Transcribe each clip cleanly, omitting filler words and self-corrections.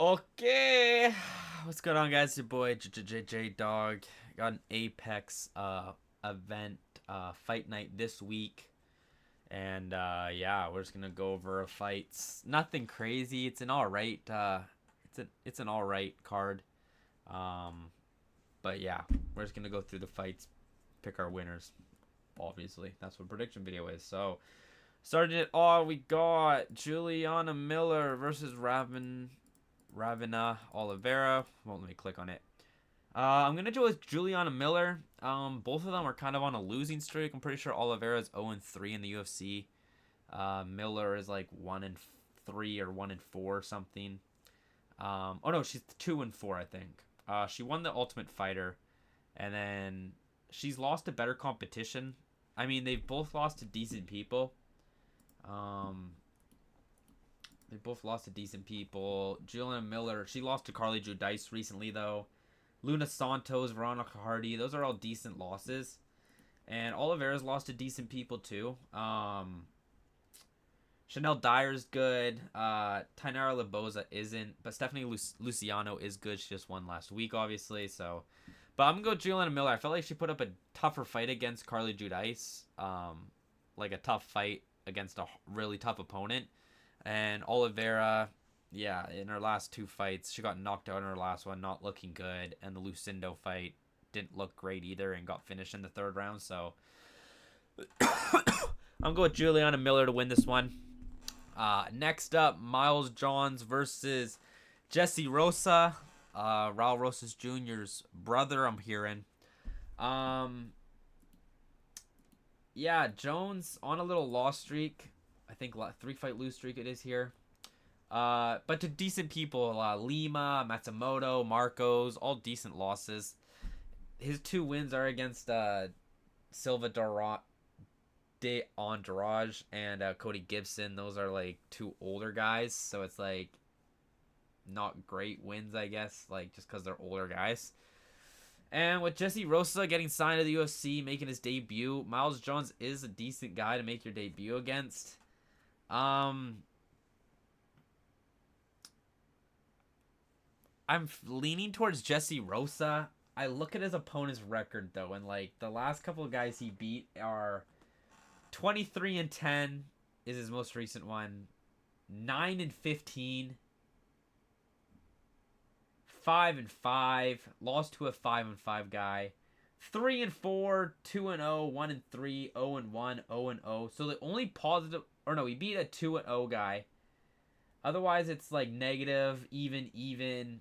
Okay, what's going on, guys? Your boy J Dog got an Apex event fight night this week, and yeah, we're just gonna go over fights. Nothing crazy. It's an all right. It's an all right card. Um, but yeah, we're just gonna go through the fights, pick our winners. Obviously, that's what prediction video is. So starting it all, we got Juliana Miller versus Ravena Oliveira. Won't let me click on it. I'm gonna go with Juliana Miller. Both of them are kind of on a losing streak. I'm pretty sure Oliveira is 0-3 in the UFC. Miller is like 1-3 or 1-4 or something. Oh no, she's 2-4, I think. She won the Ultimate Fighter, and then she's lost to better competition. I mean, they've both lost to decent people. They both lost to decent people. Juliana Miller, she lost to Carly Judice recently, though. Luna Santos, Veronica Hardy, those are all decent losses. And Oliveira's lost to decent people, too. Chanel Dyer's good. Thainara Laboza isn't. But Stephanie Luciano is good. She just won last week, obviously. So, but I'm going to go Juliana Miller. I felt like she put up a tougher fight against Carly Judice. Like a tough fight against a really tough opponent. And Oliveira, yeah, in her last two fights, she got knocked out in her last one, not looking good. And the Lucindo fight didn't look great either and got finished in the third round. So I'm going with Juliana Miller to win this one. Next up, Miles Johns versus Jessie Rosa, Raul Rosas Jr.'s brother, I'm hearing. Yeah, Jones on a little loss streak. I think 3-fight lose streak it is here. But to decent people, Lima, Matsumoto, Marcos, all decent losses. His two wins are against Silva de Andrade and Cody Gibson. Those are like two older guys, so it's like not great wins, I guess, like just because they're older guys. And with Jessie Rosa getting signed to the UFC, making his debut, Miles Jones is a decent guy to make your debut against. I'm leaning towards Jessie Rosa. I look at his opponent's record though, and like the last couple of guys he beat are 23-10 is his most recent one. 9-15. 5-5. Lost to a 5-5 guy. 3-4, 2-0, 1-3, 0-1, 0-0. So the only positive, or no, he beat a 2-0 guy. Otherwise, it's like negative, even,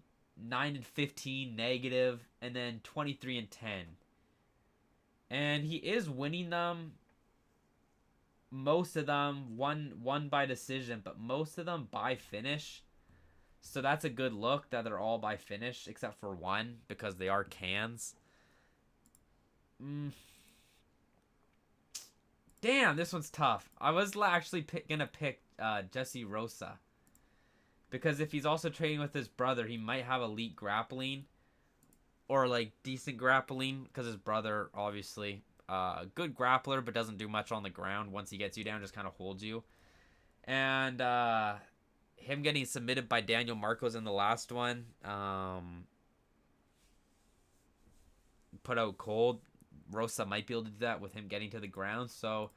9-15, negative, and then 23-10. And he is winning them. Most of them one by decision, but most of them by finish. So that's a good look that they're all by finish, except for one, because they are cans. Damn, this one's tough. I was actually gonna pick Jessie Rosa. Because if he's also training with his brother, he might have elite grappling. Or like decent grappling, because his brother, obviously, good grappler, but doesn't do much on the ground. Once he gets you down, just kind of holds you. And him getting submitted by Daniel Marcos in the last one, put out cold. Rosa might be able to do that with him getting to the ground. So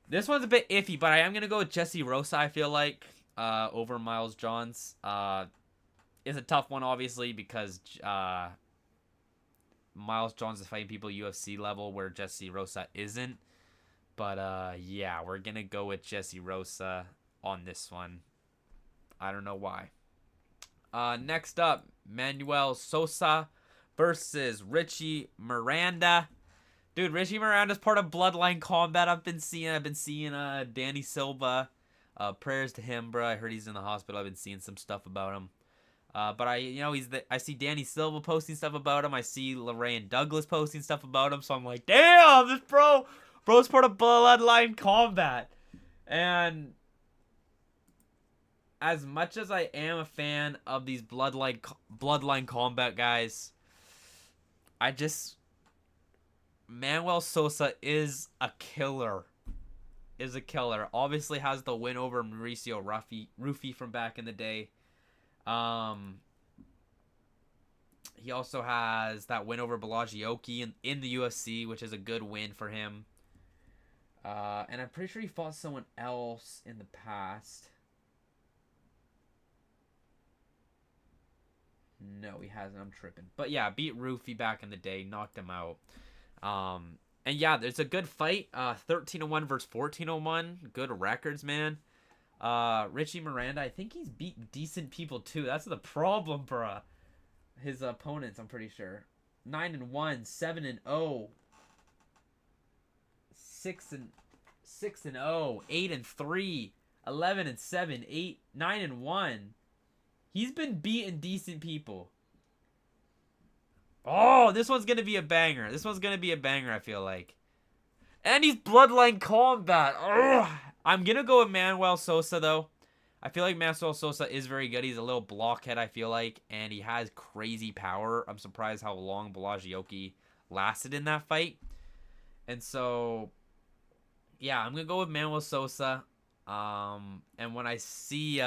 this one's a bit iffy, but I am going to go with Jessie Rosa, I feel like, over Miles Johns. It's a tough one, obviously, because Miles Johns is fighting people UFC level where Jessie Rosa isn't. But yeah, we're going to go with Jessie Rosa on this one. I don't know why. Next up, Manoel Souza versus Richie Miranda. Dude, Richie Miranda's part of Bloodline Combat. I've been seeing Danny Silva. Prayers to him, bro. I heard he's in the hospital. I've been seeing some stuff about him. But I see Danny Silva posting stuff about him. I see Lorraine Douglas posting stuff about him. So I'm like, damn, this bro's part of Bloodline Combat. And as much as I am a fan of these Bloodline Combat guys, Manuel Souza is a killer. Obviously has the win over Mauricio Rufy from back in the day. Um, he also has that win over Balaji in the UFC, which is a good win for him. And I'm pretty sure he fought someone else in the past. No, he hasn't. I'm tripping. But yeah, beat Roofy back in the day, knocked him out. And yeah, there's a good fight. 13-1 versus 14-1. Good records, man. Richie Miranda, I think he's beat decent people too. That's the problem, bruh. His opponents, I'm pretty sure. 9-1, 7-0, 6-0, 8-3, 11-7, 9-1. He's been beating decent people. Oh, this one's gonna be a banger. I feel like. And he's Bloodline Combat. Ugh. I'm gonna go with Manuel Souza though. I feel like Manuel Souza is very good. He's a little blockhead, I feel like, and he has crazy power. I'm surprised how long Balaji lasted in that fight. And so, yeah, I'm gonna go with Manuel Souza. And when I see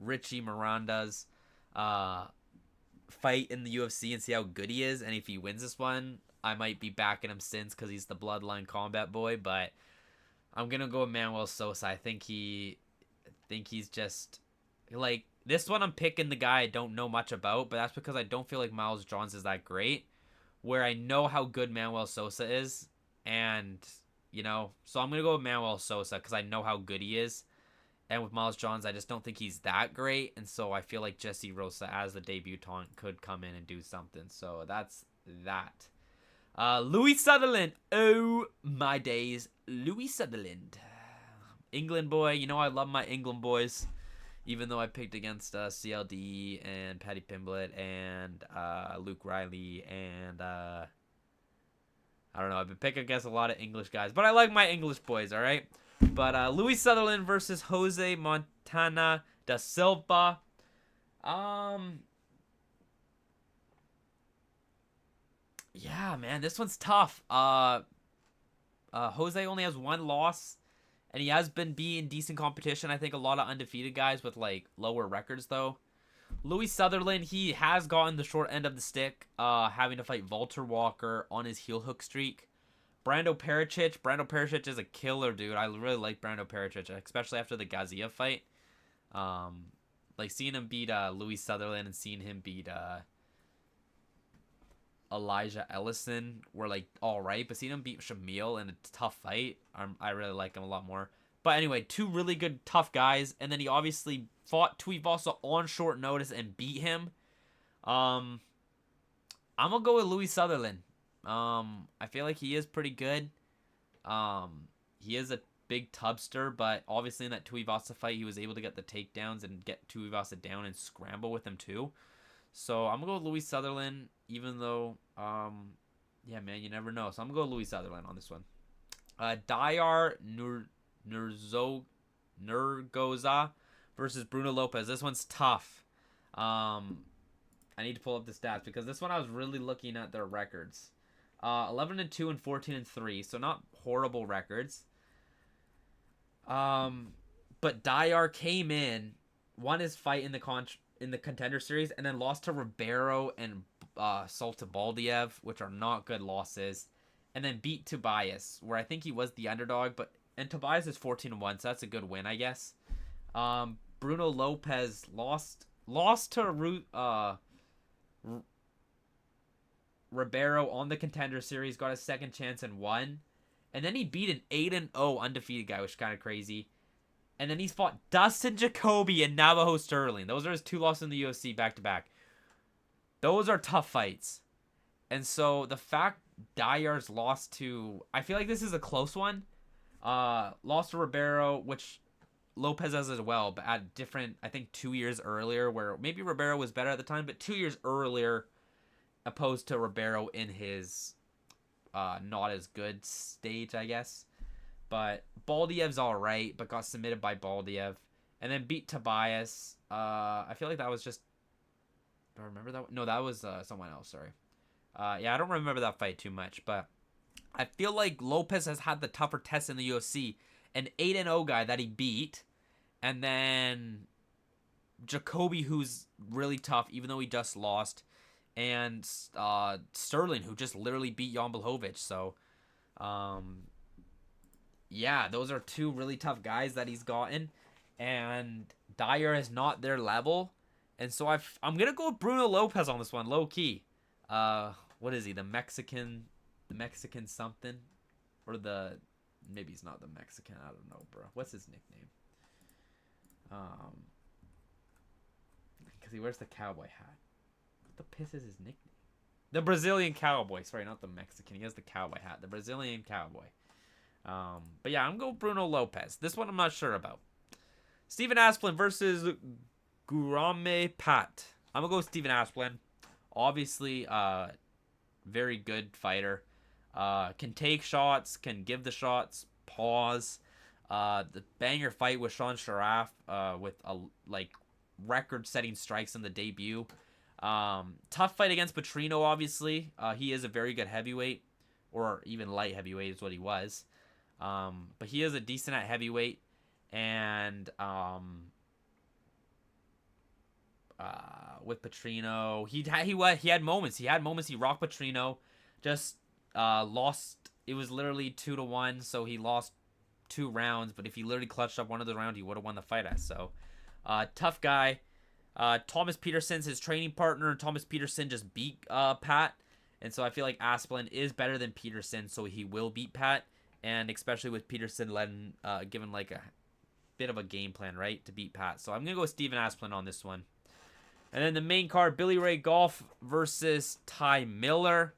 Richie Miranda's fight in the UFC and see how good he is, and if he wins this one, I might be backing him since because he's the Bloodline Combat boy. But I'm gonna go with Manuel Souza. I think he's just like this one. I'm picking the guy I don't know much about, but that's because I don't feel like Miles Johns is that great. Where I know how good Manuel Souza is, and so I'm gonna go with Manuel Souza because I know how good he is. And with Miles Johns, I just don't think he's that great, and so I feel like Jessie Rosa as the debutant could come in and do something. So that's that. Louie Sutherland. Oh my days, Louie Sutherland. England boy, I love my England boys, even though I picked against CLD and Paddy Pimblett and Luke Riley and I don't know. I've been picking against a lot of English guys, but I like my English boys. All right, but Louie Sutherland versus Jose Montana da Silva. Yeah, man, this one's tough. Jose only has one loss. And he has been beating decent competition. I think a lot of undefeated guys with like lower records though. Louie Sutherland, he has gotten the short end of the stick, having to fight Walter Walker on his heel hook streak. Brando Pericic is a killer, dude. I really like Brando Pericic, especially after the Gazia fight. Like seeing him beat Louie Sutherland and seeing him beat Elijah Ellison were like all right, but seeing him beat Shamil in a tough fight, I really like him a lot more. But anyway, two really good tough guys, and then he obviously fought Tuivasa on short notice and beat him. I'm gonna go with Louie Sutherland. I feel like he is pretty good. He is a big tubster, but obviously in that Tuivasa fight, he was able to get the takedowns and get Tuivasa down and scramble with him too. So I'm gonna go with Louie Sutherland, even though, yeah, man, you never know. So I'm gonna go Louie Sutherland on this one. Diyar Nurgozhay versus Bruno Lopes. This one's tough. I need to pull up the stats because this one I was really looking at their records. 11-2 and 14-3, so not horrible records. But Diyar came in, won his fight in the contender series, and then lost to Ribeiro and Salta Baldiev, which are not good losses, and then beat Tobias, where I think he was the underdog, and Tobias is 14-1, so that's a good win, I guess. Bruno Lopes lost to Ribeiro on the contender series, got a second chance and won, and then he beat an 8-0 undefeated guy, which is kind of crazy. And then he's fought Dustin Jacoby and Navajo Sterling. Those are his two losses in the UFC back-to-back. Those are tough fights. And so the fact Diyar's lost to... I feel like this is a close one. Lost to Ribeiro, which Lopes has as well, but at different, I think 2 years earlier, where maybe Ribeiro was better at the time, but 2 years earlier, opposed to Ribeiro in his not as good stage, I guess. But Baldiev's all right, but got submitted by Baldiev. And then beat Tobias. I feel like that was just... Do I remember that? No, that was someone else, sorry. Yeah, I don't remember that fight too much. But I feel like Lopes has had the tougher test in the UFC. An 8-0 guy that he beat. And then Jacoby, who's really tough, even though he just lost, and Sterling, who just literally beat Jan Blachowicz. So, yeah, those are two really tough guys that he's gotten, and Diyar is not their level, and so I'm gonna go with Bruno Lopes on this one, low key. What is he? The Mexican something, or maybe he's not the Mexican. I don't know, bro. What's his nickname? Because he wears the cowboy hat. What the piss is his nickname? The Brazilian cowboy. Sorry, not the Mexican. He has the cowboy hat. The Brazilian cowboy. But yeah, I'm going Bruno Lopes. This one I'm not sure about. Stephen Asplund versus Guilherme Pat. I'm going to go with Stephen Asplund. Obviously, very good fighter. Can take shots, can give the shots, pause. The banger fight with Sean Sharaf, with record-setting strikes in the debut. Tough fight against Petrino, obviously. He is a very good heavyweight, or even light heavyweight is what he was. But he is a decent at heavyweight, and with Petrino, he had moments. He had moments. He rocked Petrino, just lost. It was literally 2-1, so he lost 2 rounds. But if he literally clutched up one of the rounds, he would have won the fight. So, tough guy. Thomas Peterson's his training partner. Thomas Peterson just beat Pat, and so I feel like Asplund is better than Peterson, so he will beat Pat, and especially with Peterson given like a bit of a game plan, right, to beat Pat. So I'm gonna go with Stephen Asplund on this one. And then the main card, Billy Ray Goff versus Ty Miller.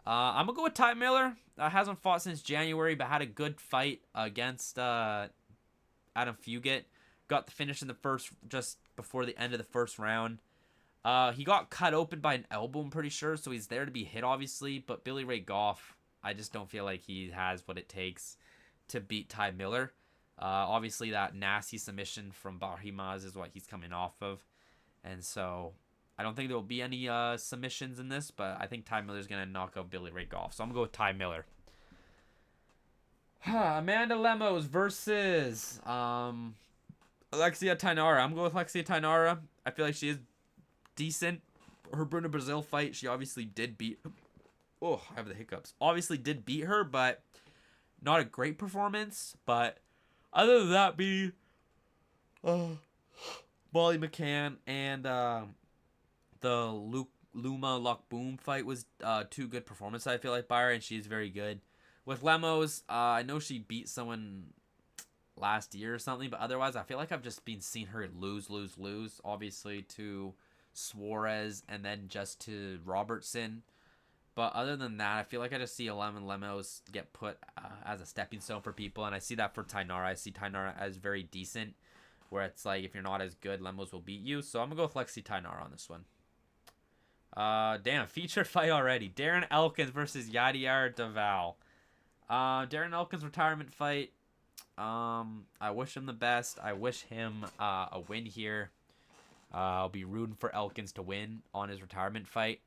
I'm gonna go with Ty Miller. Hasn't fought since January, but had a good fight against Adam Fugit. Got the finish in the first, just before the end of the first round. He got cut open by an elbow, I'm pretty sure, so he's there to be hit, obviously. But Billy Ray Goff, I just don't feel like he has what it takes to beat Ty Miller. Obviously, that nasty submission from Bahimaz is what he's coming off of. And so, I don't think there will be any submissions in this, but I think Ty Miller's going to knock out Billy Ray Goff. So I'm going to go with Ty Miller. Amanda Lemos versus Alexia Thainara. I'm going with Alexia Thainara. I feel like she is decent. Her Bruno Brazil fight, she obviously did beat... Oh, I have the hiccups. Obviously did beat her, but not a great performance. But other than that, Molly McCann and the Luma Lockboom fight was 2 good performances, I feel like, by her, and she's very good. With Lemos, I know she beat someone last year or something, but otherwise, I feel like I've just been seeing her lose. Obviously to Suarez and then just to Robertson. But other than that, I feel like I just see Lemos get put as a stepping stone for people, and I see that for Thainara. I see Thainara as very decent, where it's like, if you're not as good, Lemos will beat you. So I'm going to go with Lexi Thainara on this one. Damn, feature fight already. Darren Elkins versus Yadier Daval. Darren Elkins' retirement fight. I wish him the best. I wish him a win here. I'll be rooting for Elkins to win on his retirement fight.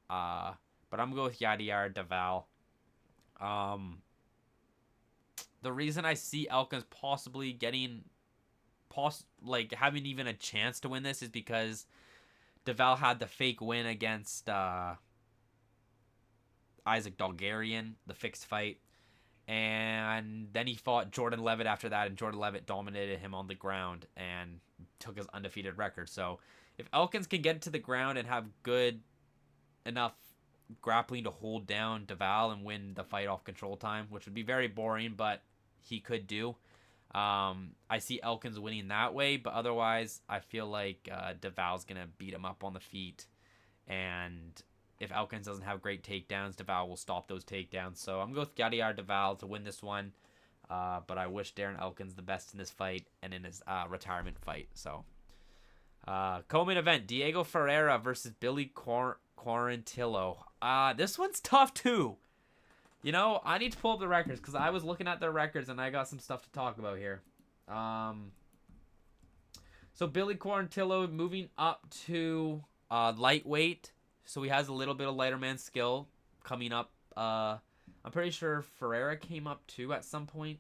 But I'm going to go with Yadier Daval. The reason I see Elkins possibly having even a chance to win this is because Daval had the fake win against Isaac Dalgarian, the fixed fight. And then he fought Jordan Levitt after that, and Jordan Levitt dominated him on the ground and took his undefeated record. So if Elkins can get to the ground and have good enough grappling to hold down Daval and win the fight off control time, which would be very boring, but he could do. I see Elkins winning that way, but otherwise I feel like Daval's going to beat him up on the feet, and if Elkins doesn't have great takedowns, Daval will stop those takedowns. So I'm going with Yadier Daval to win this one, but I wish Darren Elkins the best in this fight and in his retirement fight. So co-main event, Diego Ferreira versus Billy Quarantillo. This one's tough too. You know, I need to pull up the records because I was looking at their records and I got some stuff to talk about here. So Billy Quarantillo moving up to lightweight. So he has a little bit of lighter man skill coming up. I'm pretty sure Ferreira came up too at some point.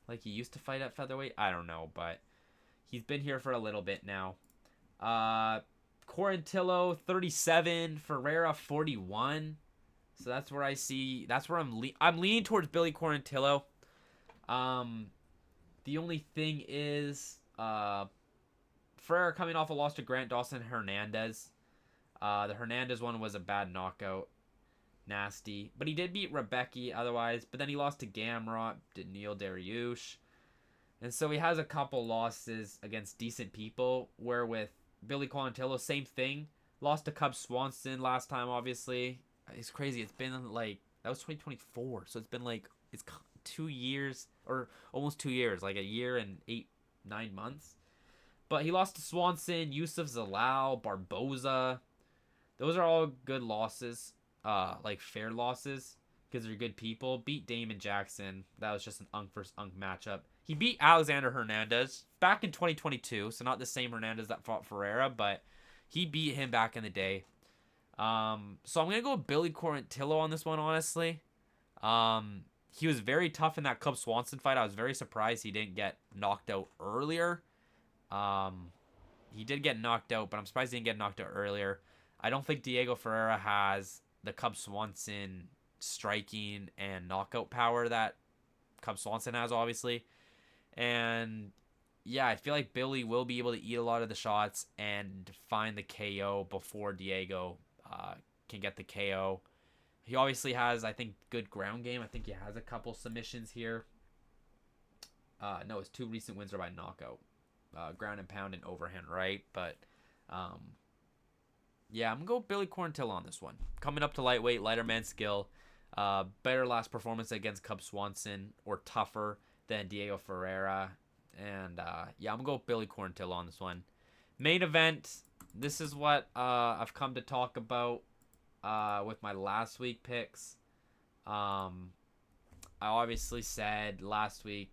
Like he used to fight at featherweight. I don't know, but he's been here for a little bit now. Uh, Quarantillo 37, Ferreira 41. So that's where I see. That's where I'm leaning towards Billy Quarantillo. The only thing is, Ferreira coming off a loss to Grant Dawson Hernandez. The Hernandez one was a bad knockout. Nasty. But he did beat Rebecca otherwise. But then he lost to Gamrot, Neil Dariush. And so he has a couple losses against decent people. Where with Billy Quarantillo, same thing. Lost to Cub Swanson last time, obviously. It's crazy. It's been like, that was 2024. So it's been like, it's 2 years, or almost 2 years. Like a year and 9 months. But he lost to Swanson, Yusuf Zalal, Barboza. Those are all good losses. Like fair losses. Because they're good people. Beat Damon Jackson. That was just an unk versus unk matchup. He beat Alexander Hernandez back in 2022. So not the same Hernandez that fought Ferreira. But he beat him back in the day. So I'm going to go with Billy Quarantillo on this one, honestly. He was very tough in that Cub Swanson fight. I was very surprised he didn't get knocked out earlier. He did get knocked out, but I'm surprised he didn't get knocked out earlier. I don't think Diego Ferreira has the Cub Swanson striking and knockout power that Cub Swanson has, obviously. And yeah, I feel like Billy will be able to eat a lot of the shots and find the KO before Diego can get the KO. He obviously has, I think, good ground game. I think he has a couple submissions here. No, his 2 recent wins are by knockout. Ground and pound and overhand right. But yeah, I'm going to go Billy Quarantillo on this one. Coming up to lightweight, lighter man skill. Better last performance against Cub Swanson, or tougher than Diego Ferreira. And yeah, I'm going to go Billy Quarantillo on this one. Main event. This is what I've come to talk about with my last week picks. I obviously said last week,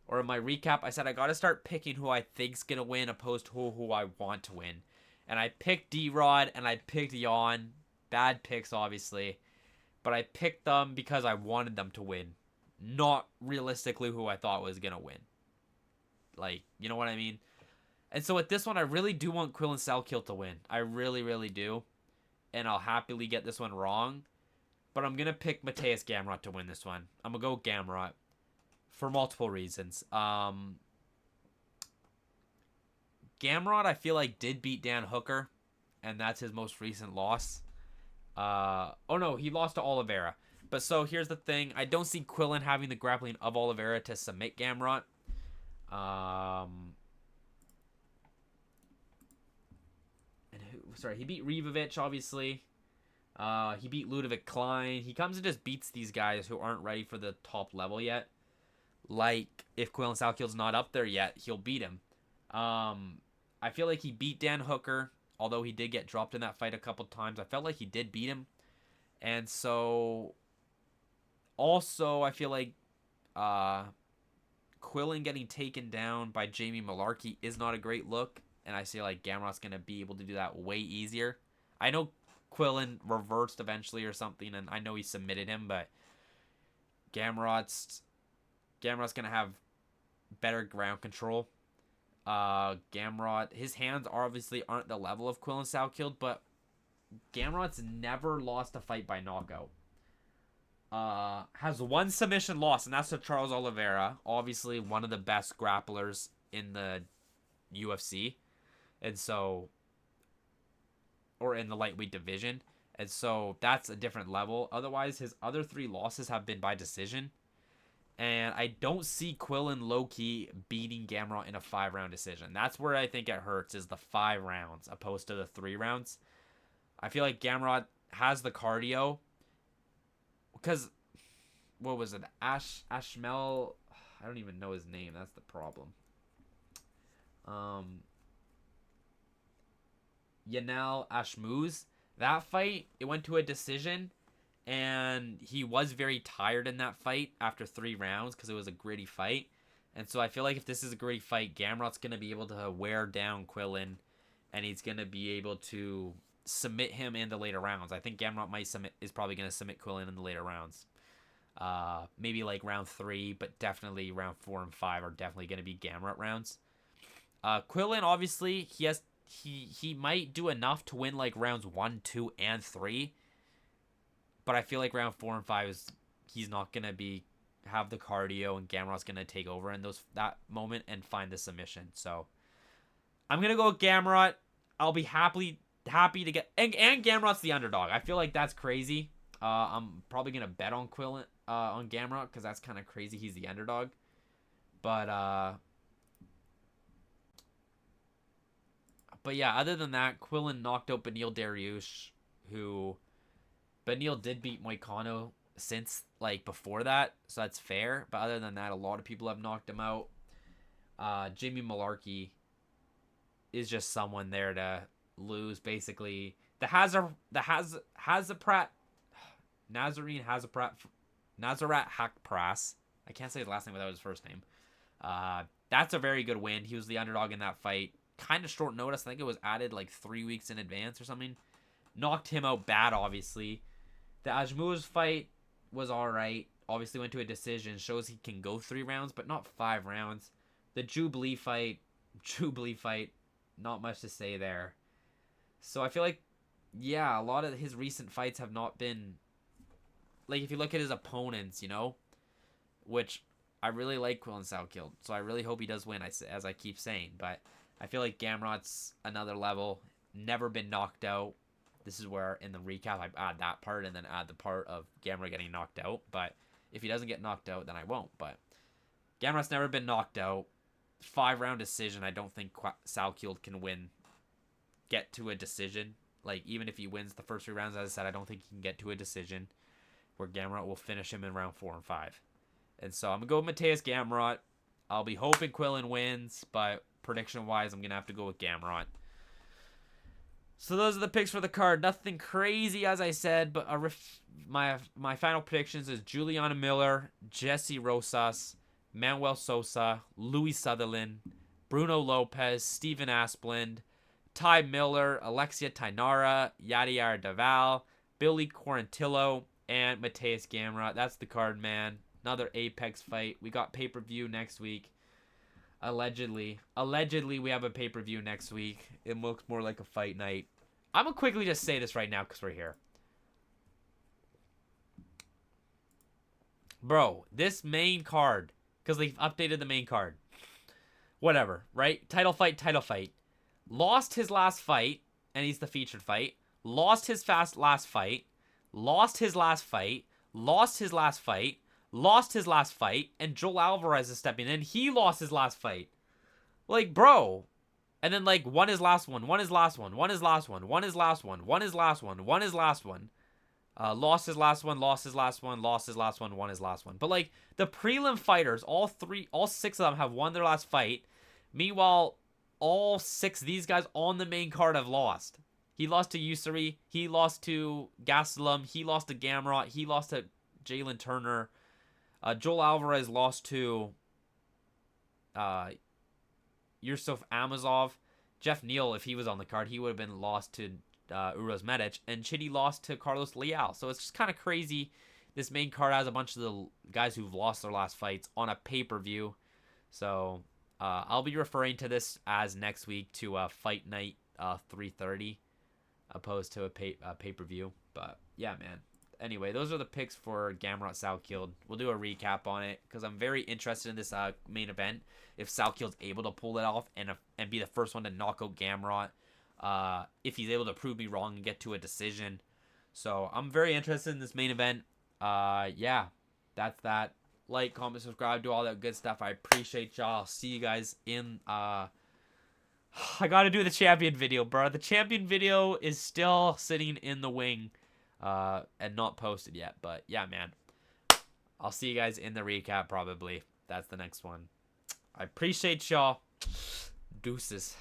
or in my recap, I said I got to start picking who I think's going to win opposed to who I want to win. And I picked D-Rod and I picked Yon. Bad picks, obviously. But I picked them because I wanted them to win. Not realistically who I thought was going to win. Like, you know what I mean? And so with this one, I really do want Quillan Salkiel to win. I really, really do. And I'll happily get this one wrong. But I'm going to pick Mateusz Gamrot to win this one. I'm going to go Gamrot. For multiple reasons. Gamrot, I feel like, did beat Dan Hooker. And that's his most recent loss. Oh no, he lost to Oliveira. But so here's the thing. I don't see Quillan having the grappling of Oliveira to submit Gamrot. He beat Rivovic, obviously. He beat Ludovic Klein. He comes and just beats these guys who aren't ready for the top level yet. Like, if Quillan Salkiel's not up there yet, he'll beat him. I feel like he beat Dan Hooker, although he did get dropped in that fight a couple times. I felt like he did beat him. And so, also, I feel like Quillan getting taken down by Jamie Malarkey is not a great look. And I feel like Gamrot's going to be able to do that way easier. I know Quillan reversed eventually or something, and I know he submitted him, but Gamrot's going to have better ground control. Gamrot, his hands obviously aren't the level of Quillan Salkiel, but Gamrot's never lost a fight by knockout. Has 1 submission loss, and that's to Charles Oliveira. Obviously, one of the best grapplers in the UFC. And so, or in the lightweight division. And so, that's a different level. Otherwise, his other 3 losses have been by decision. And I don't see Quillan low-key beating Gamrot in a 5-round decision. That's where I think it hurts, is the 5 rounds opposed to the 3 rounds. I feel like Gamrot has the cardio. Because, what was it? Ashmel, I don't even know his name. That's the problem. Yanel Ashmuz. That fight, it went to a decision. And he was very tired in that fight after 3 rounds because it was a gritty fight. And so I feel like if this is a gritty fight, Gamrot's going to be able to wear down Quillan. And he's going to be able to submit him in the later rounds. I think Gamrot is probably going to submit Quillan in the later rounds. Maybe like round 3, but definitely round 4 and 5 are definitely going to be Gamrot rounds. Quillan, obviously, he might do enough to win like rounds 1, 2, and 3. But I feel like round 4 and 5 he's not gonna have the cardio, and Gamrot's gonna take over in that moment and find the submission. So I'm gonna go with Gamrot. I'll be happy to get and Gamrot's the underdog. I feel like that's crazy. I'm probably gonna bet on Quillan on Gamrot because that's kind of crazy. He's the underdog. But yeah, other than that, Quillan knocked out Beneil Dariush, who Beneil did beat Moicano since like before that, so that's fair. But other than that, a lot of people have knocked him out. Jimmy Malarkey is just someone there to lose, basically. Nazarat Hakpras. I can't say his last name without his first name. That's a very good win. He was the underdog in that fight. Kind of short notice. I think it was added like 3 weeks in advance or something. Knocked him out bad, obviously. The Ajmuz fight was alright. Obviously went to a decision. Shows he can go 3 rounds, but not 5 rounds. The Jubilee fight, not much to say there. So I feel like, yeah, a lot of his recent fights have not been... Like, if you look at his opponents, which I really like Quillan Salkeld, so I really hope he does win, as I keep saying. But I feel like Gamrot's another level, never been knocked out. This is where, in the recap, I add that part and then add the part of Gamrot getting knocked out. But if he doesn't get knocked out, then I won't. But Gamrot's never been knocked out. 5-round decision, I don't think Salkeld can get to a decision. Like, even if he wins the first 3 rounds, as I said, I don't think he can get to a decision where Gamrot will finish him in round 4 and 5. And so I'm going to go with Mateusz Gamrot. I'll be hoping Quillan wins, but prediction-wise, I'm going to have to go with Gamrot. So those are the picks for the card. Nothing crazy, as I said, but my final predictions is Juliana Miller, Jessie Rosas, Manuel Souza, Louie Sutherland, Bruno Lopes, Stephen Asplund, Ty Miller, Alexia Thainara, Yadier Valle, Billy Quarantillo, and Mateusz Gamrot. That's the card, man. Another Apex fight. We got pay-per-view next week. Allegedly, we have a pay-per-view next week. It looks more like a fight night. I'm going to quickly just say this right now because we're here. Bro, this main card, because they've updated the main card. Whatever, right? Title fight. Lost his last fight, and he's the featured fight. Lost his last fight. Lost his last fight. Lost his last fight. Lost his last fight. And Joel Alvarez is stepping in. He lost his last fight. Like, bro. And then, like, won his last one. Won his last one. Won his last one. Won his last one. Won his last one. Won his last one. Lost his last one. Lost his last one. Lost his last one. Won his last one. But, like, the prelim fighters, all 6 of them have won their last fight. Meanwhile, all 6 of these guys on the main card have lost. He lost to Usuri. He lost to Gastelum. He lost to Gamrot. He lost to Jalen Turner. Joel Alvarez lost to Yusuf Amazov. Jeff Neal, if he was on the card, he would have been lost to Uros Medic. And Chitty lost to Carlos Leal. So it's just kind of crazy. This main card has a bunch of the guys who've lost their last fights on a pay-per-view. So I'll be referring to this as next week to a fight night 3:30 opposed to a pay-per-view. But yeah, man. Anyway, those are the picks for Gamrot Salkeld. We'll do a recap on it because I'm very interested in this main event. If Salkeld's able to pull it off and be the first one to knock out Gamrot, if he's able to prove me wrong and get to a decision. So I'm very interested in this main event. Yeah, that's that. Like, comment, subscribe, do all that good stuff. I appreciate y'all. I'll see you guys in... I gotta do the champion video, bro. The champion video is still sitting in the wing. And not posted yet, but yeah, man. I'll see you guys in the recap probably. That's the next one. I appreciate y'all. Deuces.